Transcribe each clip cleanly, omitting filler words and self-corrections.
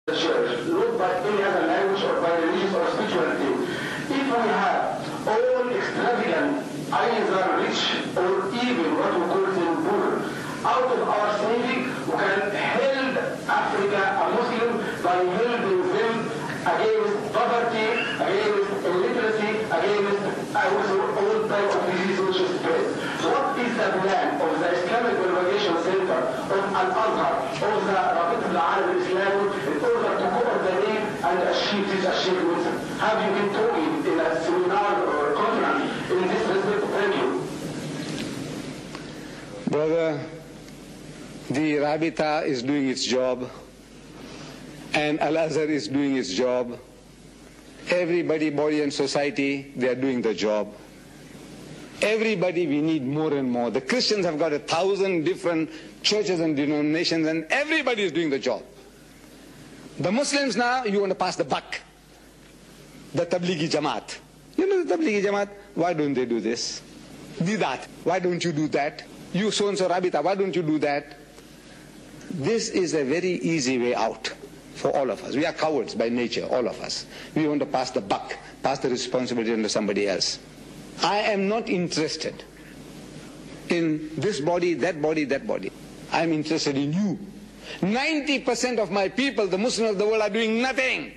the church, not by any other language or by religious or spirituality. If we have all extravagant, either rich or even what we call them poor, out of our saving, we can help Africa, a Muslim, by helping them against poverty, against illiteracy, against all types of diseases which is spread. What is the plan of the Islamic Propagation Center, of Al-Azhar, of the Rabit al-Alam al-Islami, in order to coordinate and achieve these achievements? Have you been talking in a seminar or conference in this respect? Thank you. Brother, the Rabita is doing its job, and Al-Azhar is doing its job. Everybody, body and society, they are doing the job. Everybody, we need more and more. The Christians have got 1,000 different churches and denominations, and everybody is doing the job. The Muslims now, you want to pass the buck. The Tablighi Jamaat. You know the Tablighi Jamaat? Why don't they do this? Do that. Why don't you do that? You so-and-so Rabita, why don't you do that? This is a very easy way out for all of us. We are cowards by nature, all of us. We want to pass the buck, pass the responsibility onto somebody else. I am not interested in this body, that body, that body. I am interested in you. 90% of my people, the Muslims of the world, are doing nothing.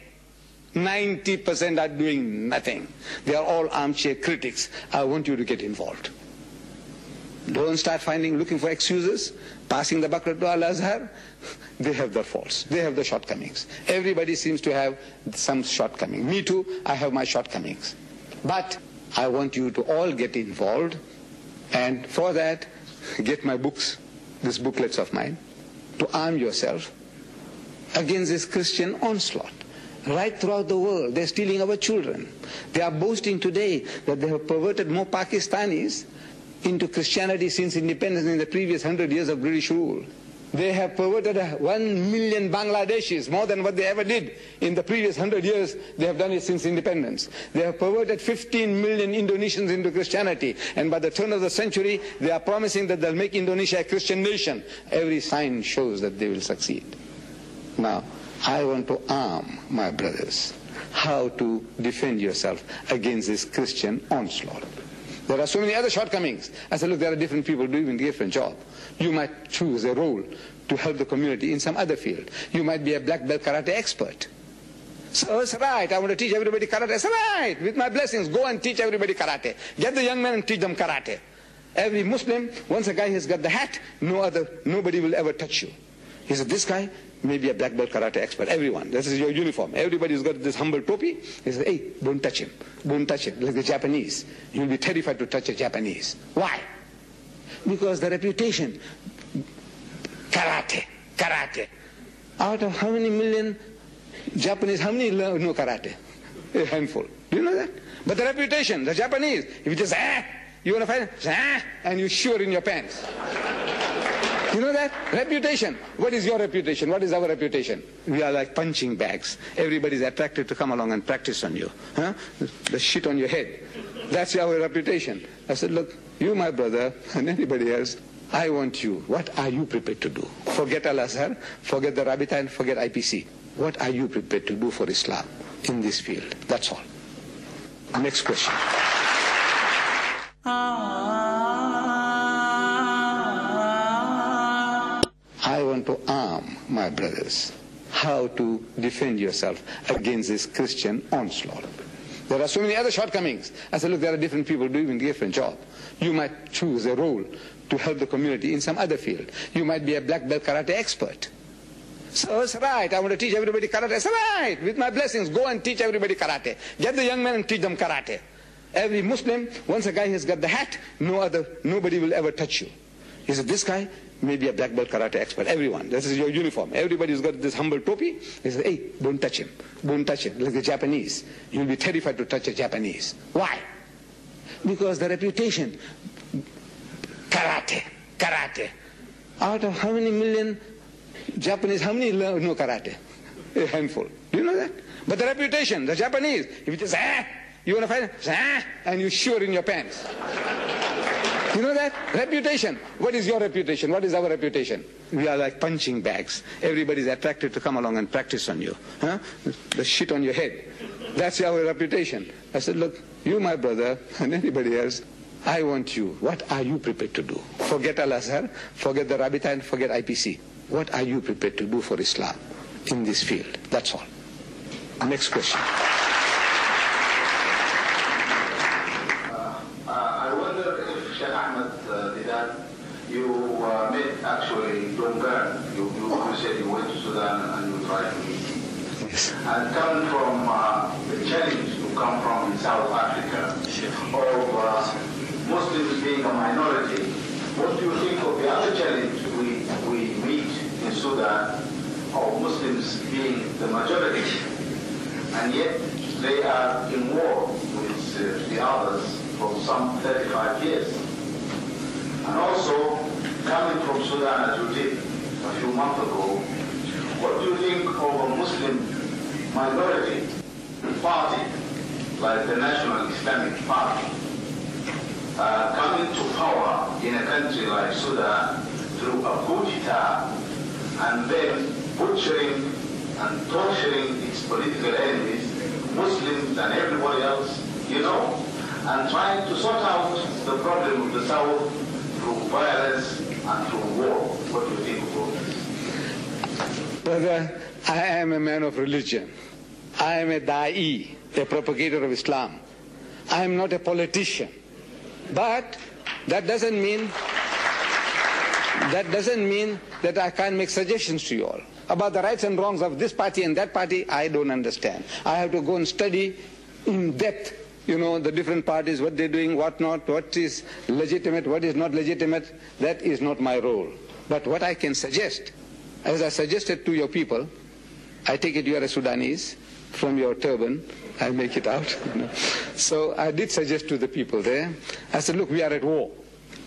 90% are doing nothing. They are all armchair critics. I want you to get involved. Don't start looking for excuses, passing the buck to Al-Azhar. They have their faults. They have their shortcomings. Everybody seems to have some shortcoming. Me too, I have my shortcomings. But I want you to all get involved, and for that, get my books, these booklets of mine, to arm yourself against this Christian onslaught. Right throughout the world, they're stealing our children. They are boasting today that they have perverted more Pakistanis into Christianity since independence in the previous 100 years of British rule. They have perverted 1 million Bangladeshis, more than what they ever did in the previous 100 years. They have done it since independence. They have perverted 15 million Indonesians into Christianity, and by the turn of the century, they are promising that they'll make Indonesia a Christian nation. Every sign shows that they will succeed. Now, I want to arm my brothers how to defend yourself against this Christian onslaught. There are so many other shortcomings. I said, look, there are different people doing a different job. You might choose a role to help the community in some other field. You might be a black belt karate expert. So it's right, I want to teach everybody karate. It's right, with my blessings, go and teach everybody karate. Get the young men and teach them karate. Every Muslim, once a guy has got the hat, nobody will ever touch you. He said, this guy may be a black belt karate expert. Everyone, this is your uniform. Everybody's got this humble topi. He said, hey, don't touch him. Don't touch him, like the Japanese. You'll be terrified to touch a Japanese. Why? Because the reputation, karate. Out of how many million Japanese, how many know karate? A handful. Do you know that? But the reputation, the Japanese, if you just, you want to fight, and you shiver in your pants. You know that? Reputation. What is your reputation? What is our reputation? We are like punching bags. Everybody's attracted to come along and practice on you. Huh? The shit on your head. That's our reputation. I said, look, you, my brother, and anybody else, I want you. What are you prepared to do? Forget Al-Azhar, forget the Rabita, and forget IPC. What are you prepared to do for Islam in this field? That's all. Next question. I want to arm my brothers how to defend yourself against this Christian onslaught. There are so many other shortcomings. I said, look, there are different people doing a different job. You might choose a role to help the community in some other field. You might be a black belt karate expert. So it's right, I want to teach everybody karate. It's right, with my blessings, go and teach everybody karate. Get the young men and teach them karate. Every Muslim, once a guy has got the hat, nobody will ever touch you. He said, this guy may be a black belt karate expert. Everyone, this is your uniform. Everybody's got this humble topi. He said, hey, don't touch him. Don't touch him, like the Japanese. You'll be terrified to touch a Japanese. Why? Because the reputation, karate. Out of how many million Japanese, how many know karate? A handful. Do you know that? But the reputation, the Japanese, if you just, you want to fight, and you shiver in your pants. You know that? Reputation. What is your reputation? What is our reputation? We are like punching bags. Everybody is attracted to come along and practice on you. Huh? The shit on your head. That's our reputation. I said, look, you my brother and anybody else, I want you. What are you prepared to do? Forget Al-Azhar, forget the Rabita and forget IPC. What are you prepared to do for Islam in this field? That's all. Next question. I wonder if Sheikh Ahmed Deedat, you met actually Dongan. You said you went to Sudan and you tried to meet him. Yes. And coming from the challenge you come from in South Africa of Muslims being a minority, what do you think of the other challenge we meet in Sudan of Muslims being the majority, and yet they are in war with the others for some 35 years? And also, coming from Sudan as you did a few months ago, what do you think of a Muslim minority party like the National Islamic Party coming to power in a country like Sudan through a coup d'etat and then butchering and torturing its political enemies, Muslims and everybody else, you know, and trying to sort out the problem of the South through violence and through war? What do you think about this? Brother, I am a man of religion. I am a da'i, a propagator of Islam. I am not a politician. But that doesn't mean that I can't make suggestions to you all. About the rights and wrongs of this party and that party, I don't understand. I have to go and study in depth, you know, the different parties, what they're doing, what not, what is legitimate, what is not legitimate. That is not my role. But what I can suggest, as I suggested to your people, I take it you are a Sudanese, from your turban, I make it out. You know. So I did suggest to the people there, I said, look, we are at war.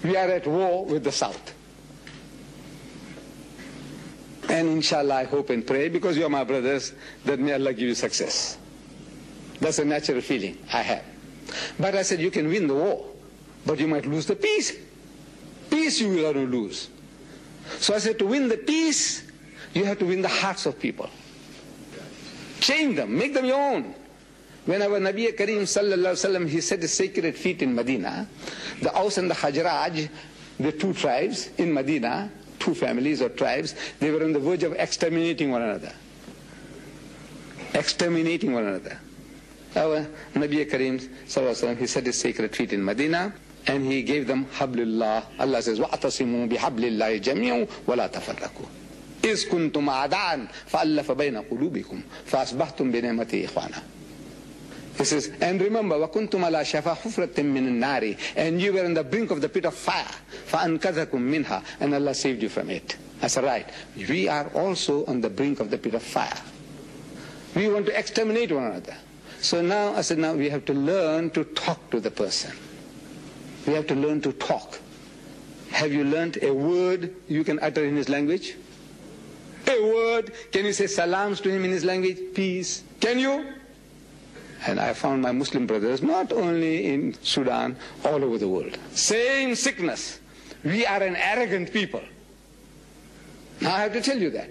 We are at war with the South. And inshallah, I hope and pray, because you are my brothers, that may Allah give you success. That's a natural feeling I have. But I said, you can win the war, but you might lose the peace. Peace you will only lose. So I said, to win the peace, you have to win the hearts of people. Change them, make them your own. When our Nabi Kareem sallallahu alaihi wasallam, he set his sacred feet in Medina, the Aus and the Hajraj, the two tribes in Medina, two families or tribes, they were on the verge of exterminating one another. Exterminating one another. Our Nabi Kareem sallallahu alaihi wasallam, he set his sacred feet in Medina, and he gave them hablillah. Allah says, وَأَعْتَصِمُوا بِحَبْلِ اللَّهِ جَمِيعًا وَلَا تَفَرَّقُوا إِذْ كُنْتُمْ أَعْدَاءً فَأَلَّفَ بَيْنَ قُلُوبِكُمْ فَأَصْبَحْتُمْ بِنِعْمَتِهِ إِخْوَانًا. He says, and remember, وَكُنْتُمْ عَلَى شَفَا حُفْرَةٍ مِّنَ النَّارِ, and you were on the brink of the pit of fire, فَأَنْقَذَكُمْ مِنْهَا, and Allah saved you from it. I said, right, we are also on the brink of the pit of fire. We want to exterminate one another. So now, I said, now we have to learn to talk to the person. We have to learn to talk. Have you learned a word you can utter in his language? A word. Can you say salams to him in his language? Peace. Can you? And I found my Muslim brothers, not only in Sudan, all over the world. Same sickness. We are an arrogant people. Now I have to tell you that.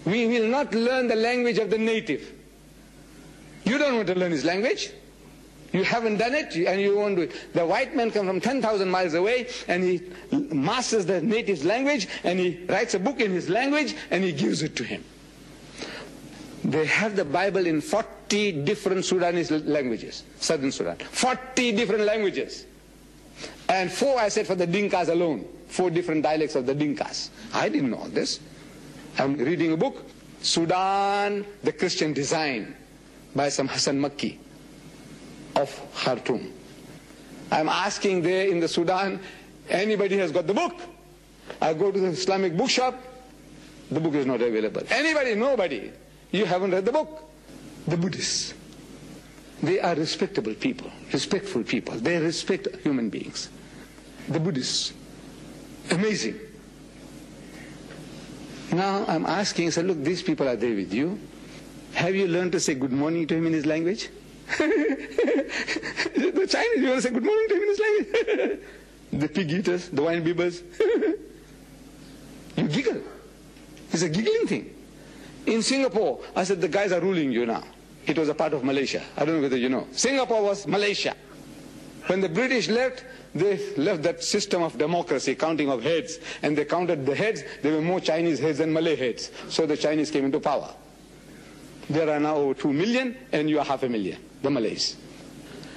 We will not learn the language of the native. You don't want to learn his language. You haven't done it, and you won't do it. The white man comes from 10,000 miles away, and he masters the native's language, and he writes a book in his language, and he gives it to him. They have the Bible in 40 different Sudanese languages, southern Sudan. 40 different languages. And 4, I said, for the Dinkas alone. 4 different dialects of the Dinkas. I didn't know this. I'm reading a book, Sudan, the Christian Design, by some Hassan Makki of Khartoum. I'm asking there in the Sudan, anybody has got the book? I go to the Islamic bookshop, the book is not available. Anybody? Nobody. You haven't read the book. The Buddhists, they are respectable people, respectful people. They respect human beings. The Buddhists, amazing. Now I'm asking, I said, look, these people are there with you. Have you learned to say good morning to him in his language? The Chinese, you want to say good morning to him in his language? The pig eaters, the wine bibbers. You giggle. It's a giggling thing. In Singapore, I said, the guys are ruling you now. It was a part of Malaysia. I don't know whether you know. Singapore was Malaysia. When the British left, they left that system of democracy, counting of heads, and they counted the heads. There were more Chinese heads than Malay heads. So the Chinese came into power. There are now over 2 million, and you are 500,000, the Malays.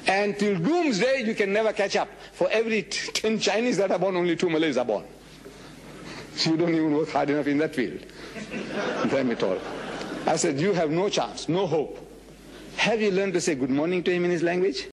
And till doomsday, you can never catch up. For every 10 Chinese that are born, only 2 Malays are born. So you don't even work hard enough in that field. Damn it all. I said, you have no chance, no hope. Have you learned to say good morning to him in his language?